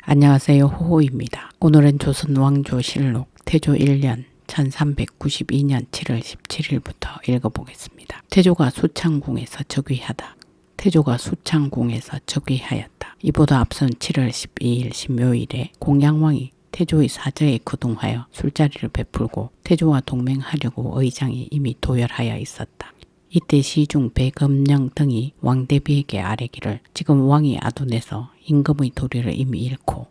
안녕하세요. 호호입니다. 오늘은 조선 왕조실록 태조 1년 1392년 7월 17일부터 읽어보겠습니다. 태조가 수창궁에서 즉위하다. 태조가 수창궁에서 즉위하였다. 이보다 앞선 7월 12일 신묘일에 공양왕이 태조의 사저에 거동하여 술자리를 베풀고 태조와 동맹하려고 의장이 이미 도열하여 있었다. 이때 시중 백엄령 등이 왕대비에게 아뢰기를 지금 왕이 아둔해서 임금의 도리를 이미 잃고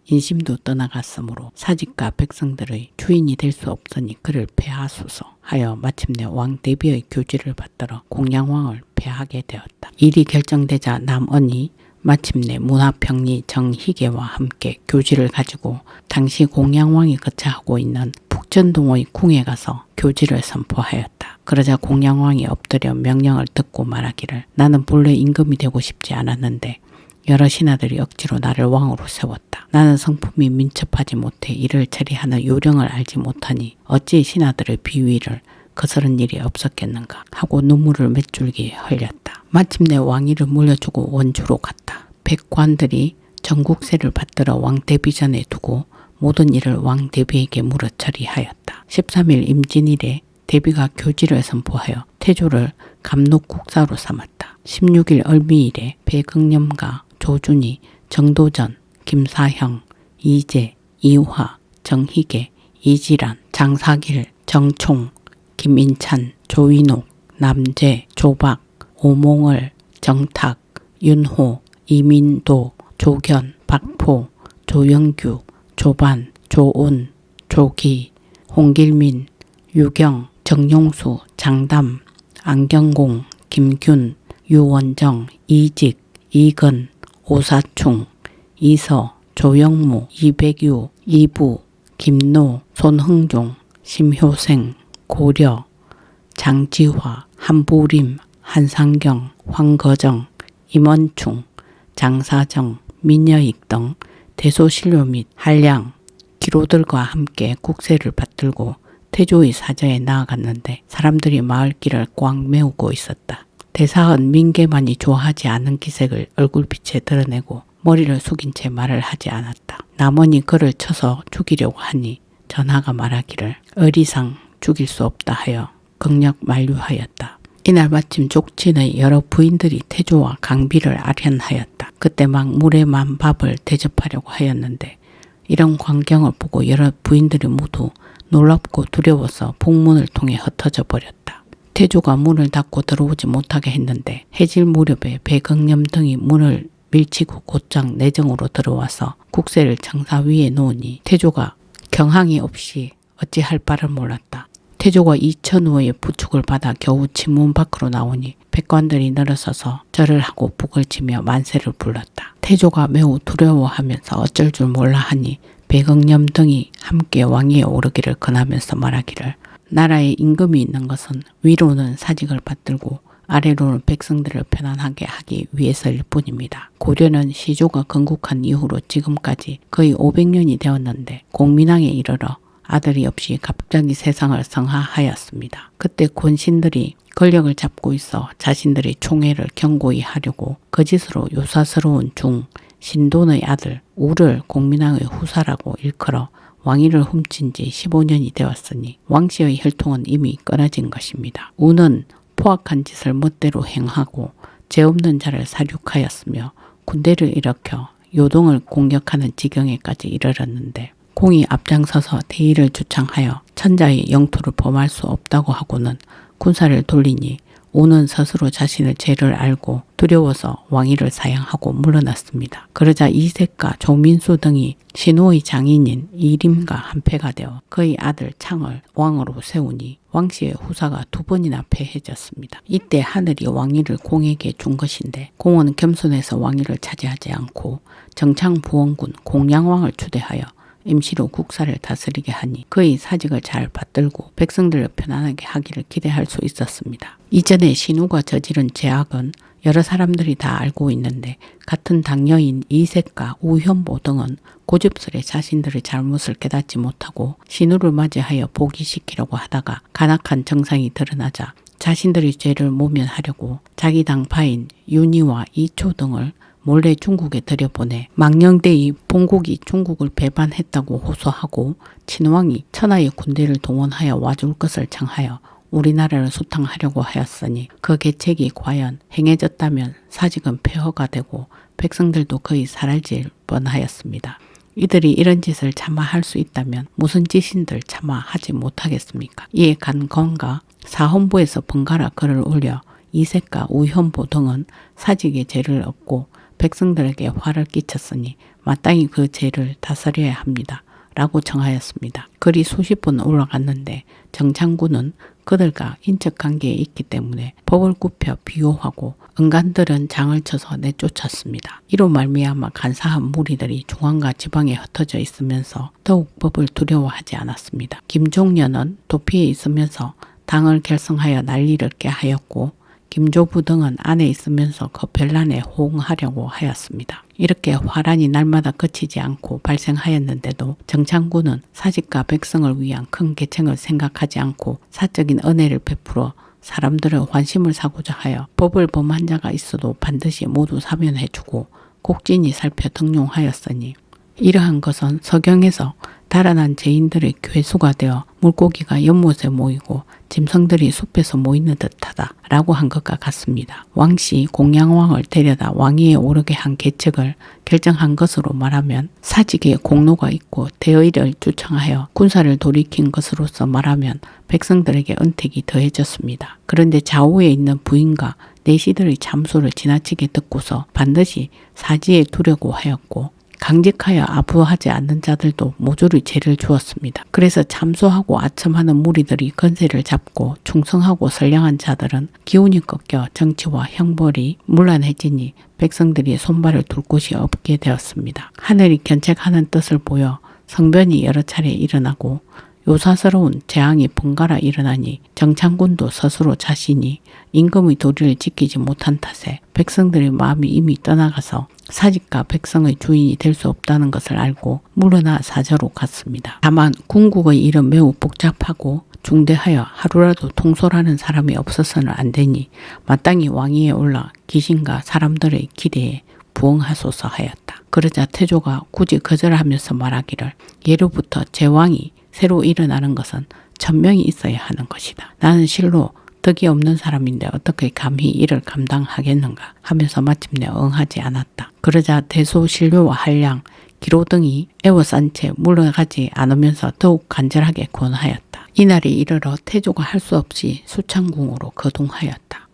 인심도 떠나갔으므로 사직과 백성들의 주인이 될 수 없으니 그를 폐하소서 하여 마침내 왕대비의 교지를 받들어 공양왕을 폐하게 되었다. 일이 결정되자 남언이 마침내 문화평리 정희계와 함께 교지를 가지고 당시 공양왕이 거처하고 있는 북전동의 궁에 가서 교지를 선포하였다. 그러자 공양왕이 엎드려 명령을 듣고 말하기를 나는 본래 임금이 되고 싶지 않았는데 여러 신하들이 억지로 나를 왕으로 세웠다. 나는 성품이 민첩하지 못해 이를 처리하는 요령을 알지 못하니 어찌 신하들의 비위를 거스른 일이 없었겠는가 하고 눈물을 몇 줄기 흘렸다. 마침내 왕위를 물려주고 원주로 갔다. 백관들이 전국세를 받들어 왕대비 전에 두고 모든 일을 왕대비에게 물어 처리하였다. 13일 임진일에 대비가 교지를 선포하여 태조를 감독국사로 삼았다. 16일 을미일에 배경념과 조준이, 정도전, 김사형, 이재, 이화, 정희계, 이지란, 장사길, 정총, 김인찬, 조인옥, 남재, 조박, 오몽을, 정탁, 윤호, 이민도, 조견, 박포, 조영규, 조반, 조온, 조기, 홍길민, 유경, 정용수, 장담, 안경공, 김균, 유원정, 이직, 이근, 오사충, 이서, 조영무, 이백유, 이부, 김노, 손흥종, 심효생, 고려, 장지화, 한부림, 한상경, 황거정, 임원충, 장사정, 민여익 등 대소신료 및 한량, 기로들과 함께 국세를 받들고 태조의 사저에 나아갔는데 사람들이 마을길을 꽉 메우고 있었다. 대사은 민계만이 좋아하지 않은 기색을 얼굴빛에 드러내고 머리를 숙인 채 말을 하지 않았다. 남원이 그를 쳐서 죽이려고 하니 전하가 말하기를 어리상 죽일 수 없다 하여 극력 만류하였다. 이날 마침 족친의 여러 부인들이 태조와 강비를 아련하였다. 그때 막 물에만 밥을 대접하려고 하였는데 이런 광경을 보고 여러 부인들이 모두 놀랍고 두려워서 북문을 통해 흩어져 버렸다. 태조가 문을 닫고 들어오지 못하게 했는데 해질 무렵에 배경념 등이 문을 밀치고 곧장 내정으로 들어와서 국세를 청사 위에 놓으니 태조가 경항이 없이 어찌할 바를 몰랐다. 태조가 이천우의 부축을 받아 겨우 침문 밖으로 나오니 백관들이 늘어서서 절을 하고 북을 치며 만세를 불렀다. 태조가 매우 두려워하면서 어쩔 줄 몰라 하니 배경념 등이 함께 왕위에 오르기를 권하면서 말하기를 나라에 임금이 있는 것은 위로는 사직을 받들고 아래로는 백성들을 편안하게 하기 위해서일 뿐입니다. 고려는 시조가 건국한 이후로 지금까지 거의 500년이 되었는데 공민왕에 이르러 아들이 없이 갑자기 세상을 성하하였습니다. 그때 권신들이 권력을 잡고 있어 자신들이 총애를 견고히 하려고 거짓으로 요사스러운 중 신돈의 아들 우를 공민왕의 후사라고 일컬어 왕위를 훔친 지 15년이 되었으니 왕씨의 혈통은 이미 끊어진 것입니다. 우는 포악한 짓을 멋대로 행하고 죄 없는 자를 살육하였으며 군대를 일으켜 요동을 공격하는 지경에까지 이르렀는데 공이 앞장서서 대의를 주창하여 천자의 영토를 범할 수 없다고 하고는 군사를 돌리니 우는 스스로 자신의 죄를 알고 두려워서 왕위를 사양하고 물러났습니다. 그러자 이색과 조민수 등이 신우의 장인인 이림과 한패가 되어 그의 아들 창을 왕으로 세우니 왕씨의 후사가 2번이나 패해졌습니다. 이때 하늘이 왕위를 공에게 준 것인데 공은 겸손해서 왕위를 차지하지 않고 정창부원군 공양왕을 추대하여 임시로 국사를 다스리게 하니 그의 사직을 잘 받들고 백성들을 편안하게 하기를 기대할 수 있었습니다. 이전에 신우가 저지른 죄악은 여러 사람들이 다 알고 있는데 같은 당녀인 이색과 우현보 등은 고집스레 자신들의 잘못을 깨닫지 못하고 신우를 맞이하여 복위시키려고 하다가 간악한 정상이 드러나자 자신들의 죄를 모면하려고 자기 당파인 윤희와 이초 등을 몰래 중국에 들여보내 망령대의 본국이 중국을 배반했다고 호소하고 친왕이 천하의 군대를 동원하여 와줄 것을 청하여 우리나라를 수탕하려고 하였으니 그 계책이 과연 행해졌다면 사직은 폐허가 되고 백성들도 거의 사라질 뻔하였습니다. 이들이 이런 짓을 차마 할 수 있다면 무슨 짓인들 차마 하지 못하겠습니까? 이에 간건과 사헌부에서 번갈아 글을 올려 이색과 우현보 등은 사직의 죄를 얻고 백성들에게 화를 끼쳤으니 마땅히 그 죄를 다스려야 합니다. 라고 청하였습니다. 글이 수십 번 올라갔는데 정창군은 그들과 인적 관계에 있기 때문에 법을 굽혀 비호하고 은간들은 장을 쳐서 내쫓았습니다. 이로 말미암아 간사한 무리들이 중앙과 지방에 흩어져 있으면서 더욱 법을 두려워하지 않았습니다. 김종련은 도피에 있으면서 당을 결성하여 난리를 깨 하였고 김조부 등은 안에 있으면서 거별난에 호응하려고 하였습니다. 이렇게 화란이 날마다 그치지 않고 발생하였는데도 정창군은 사직과 백성을 위한 큰 계책을 생각하지 않고 사적인 은혜를 베풀어 사람들의 환심을 사고자 하여 법을 범한 자가 있어도 반드시 모두 사면해주고 곡진히 살펴 등용하였으니 이러한 것은 서경에서 달아난 죄인들의 괴수가 되어 물고기가 연못에 모이고 짐승들이 숲에서 모이는 듯하다 라고 한 것과 같습니다. 왕씨 공양왕을 데려다 왕위에 오르게 한 계책을 결정한 것으로 말하면 사직에 공로가 있고 대의를 주창하여 군사를 돌이킨 것으로서 말하면 백성들에게 은택이 더해졌습니다. 그런데 좌우에 있는 부인과 내시들의 참소를 지나치게 듣고서 반드시 사지에 두려고 하였고 강직하여 아부하지 않는 자들도 모조리 죄를 주었습니다. 그래서 참소하고 아첨하는 무리들이 건세를 잡고 충성하고 선량한 자들은 기운이 꺾여 정치와 형벌이 문란해지니 백성들이 손발을 둘 곳이 없게 되었습니다. 하늘이 견책하는 뜻을 보여 성변이 여러 차례 일어나고 요사스러운 재앙이 번갈아 일어나니 정창군도 스스로 자신이 임금의 도리를 지키지 못한 탓에 백성들의 마음이 이미 떠나가서 사직과 백성의 주인이 될 수 없다는 것을 알고 물러나 사저로 갔습니다. 다만 궁국의 일은 매우 복잡하고 중대하여 하루라도 통솔하는 사람이 없어서는 안 되니 마땅히 왕위에 올라 귀신과 사람들의 기대에 부응하소서 하였다. 그러자 태조가 굳이 거절하면서 말하기를 예로부터 제왕이 새로 일어나는 것은 천명이 있어야 하는 것이다. 나는 실로 덕이 없는 사람인데 어떻게 감히 이를 감당하겠는가 하면서 마침내 응하지 않았다. 그러자 대소 신료와 한량, 기로 등이 애워싼 채 물러가지 않으면서 더욱 간절하게 권하였다. 이날이 이르러 태조가 할 수 없이 수창궁으로 거동하였다.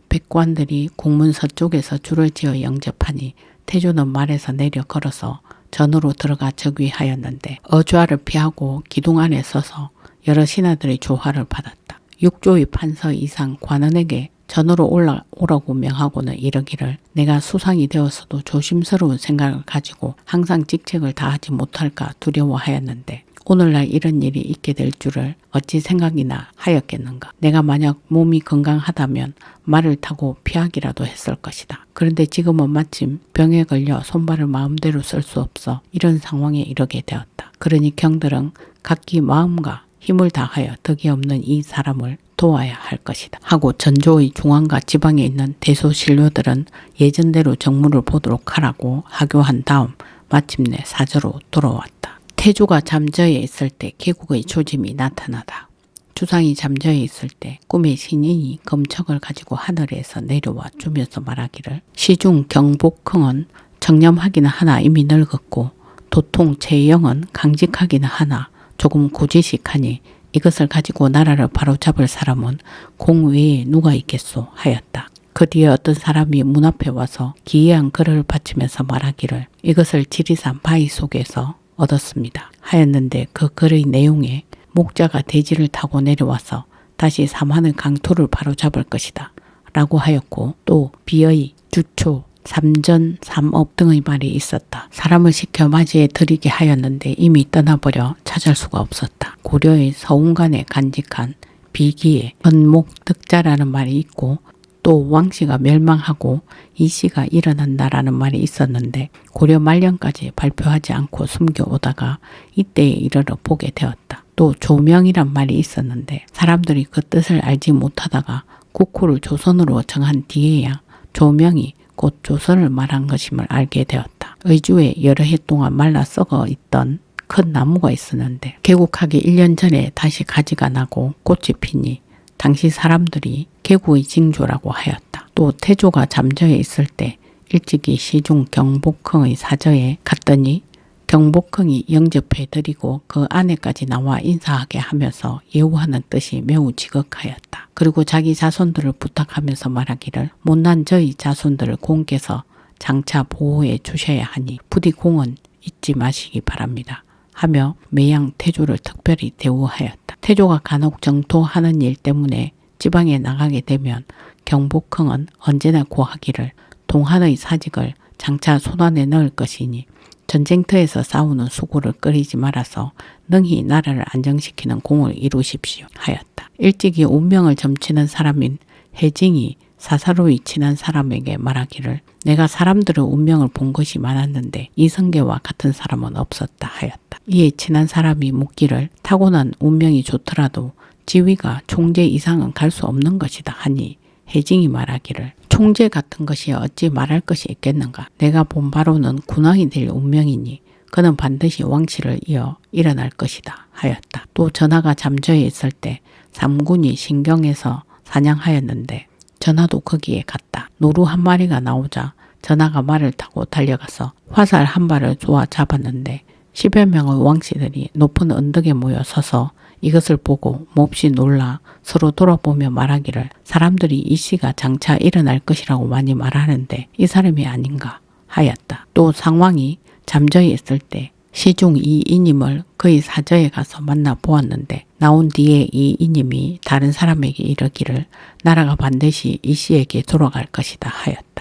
백관들이 공문 서쪽에서 줄을 지어 영접하니 태조는 말에서 내려 걸어서 전으로 들어가 즉위하였는데 어좌를 피하고 기둥 안에 서서 여러 신하들의 조화를 받았다. 육조의 판서 이상 관원에게 전으로 올라오라고 명하고는 이르기를 내가 수상이 되었어도 조심스러운 생각을 가지고 항상 직책을 다하지 못할까 두려워하였는데 오늘날 이런 일이 있게 될 줄을 어찌 생각이나 하였겠는가. 내가 만약 몸이 건강하다면 말을 타고 피하기라도 했을 것이다. 그런데 지금은 마침 병에 걸려 손발을 마음대로 쓸 수 없어 이런 상황에 이르게 되었다. 그러니 경들은 각기 마음과 힘을 다하여 덕이 없는 이 사람을 도와야 할 것이다. 하고 전조의 중앙과 지방에 있는 대소신료들은 예전대로 정무를 보도록 하라고 하교한 다음 마침내 사저로 돌아왔다. 태조가 잠저에 있을 때 개국의 조짐이 나타나다. 주상이 잠저에 있을 때 꿈의 신인이 검척을 가지고 하늘에서 내려와 주면서 말하기를 시중 경복흥은 청렴하기는 하나 이미 늙었고 도통 제영은 강직하기는 하나 조금 고지식하니 이것을 가지고 나라를 바로잡을 사람은 공 외에 누가 있겠소 하였다. 그 뒤에 어떤 사람이 문 앞에 와서 기이한 글을 바치면서 말하기를 이것을 지리산 바위 속에서 얻었습니다 하였는데 그 글의 내용에 목자가 대지를 타고 내려와서 다시 삼하는 강토를 바로잡을 것이다 라고 하였고 또 비의 주초 삼전, 삼업 등의 말이 있었다. 사람을 시켜 맞이해 드리게 하였는데 이미 떠나버려 찾을 수가 없었다. 고려의 서운간에 간직한 비기에 현목득자라는 말이 있고 또 왕씨가 멸망하고 이씨가 일어난다라는 말이 있었는데 고려 말년까지 발표하지 않고 숨겨오다가 이때에 이르러 보게 되었다. 또 조명이란 말이 있었는데 사람들이 그 뜻을 알지 못하다가 국호를 조선으로 정한 뒤에야 조명이 곧 조선을 말한 것임을 알게 되었다. 의주에 여러 해 동안 말라 썩어 있던 큰 나무가 있었는데 개국하기 1년 전에 다시 가지가 나고 꽃이 피니 당시 사람들이 개국의 징조라고 하였다. 또 태조가 잠저에 있을 때 일찍이 시중 경복궁의 사저에 갔더니 경복궁이 영접해드리고 그 안에까지 나와 인사하게 하면서 예우하는 뜻이 매우 지극하였다. 그리고 자기 자손들을 부탁하면서 말하기를 못난 저희 자손들을 공께서 장차 보호해 주셔야 하니 부디 공은 잊지 마시기 바랍니다. 하며 매양 태조를 특별히 대우하였다. 태조가 간혹 정토하는 일 때문에 지방에 나가게 되면 경복궁은 언제나 고하기를 동한의 사직을 장차 손안에 넣을 것이니 전쟁터에서 싸우는 수고를 끓이지 말아서 능히 나라를 안정시키는 공을 이루십시오 하였다. 일찍이 운명을 점치는 사람인 해징이 사사로이 친한 사람에게 말하기를 내가 사람들의 운명을 본 것이 많았는데 이성계와 같은 사람은 없었다 하였다. 이에 친한 사람이 묻기를 타고난 운명이 좋더라도 지위가 총재 이상은 갈 수 없는 것이다 하니 해징이 말하기를 총재 같은 것이 어찌 말할 것이 있겠는가. 내가 본 바로는 군왕이 될 운명이니 그는 반드시 왕실을 이어 일어날 것이다 하였다. 또 전하가 잠저에 있을 때 삼군이 신경에서 사냥하였는데 전하도 거기에 갔다. 노루 한 마리가 나오자 전하가 말을 타고 달려가서 화살 한 발을 쏘아 잡았는데 10여 명의 왕씨들이 높은 언덕에 모여 서서 이것을 보고 몹시 놀라 서로 돌아보며 말하기를 사람들이 이 시가 장차 일어날 것이라고 많이 말하는데 이 사람이 아닌가 하였다. 또 상왕이 잠저에 있을 때 시중 이 이님을 그의 사저에 가서 만나 보았는데 나온 뒤에 이 이님이 다른 사람에게 이르기를 나라가 반드시 이 씨에게 돌아갈 것이다 하였다.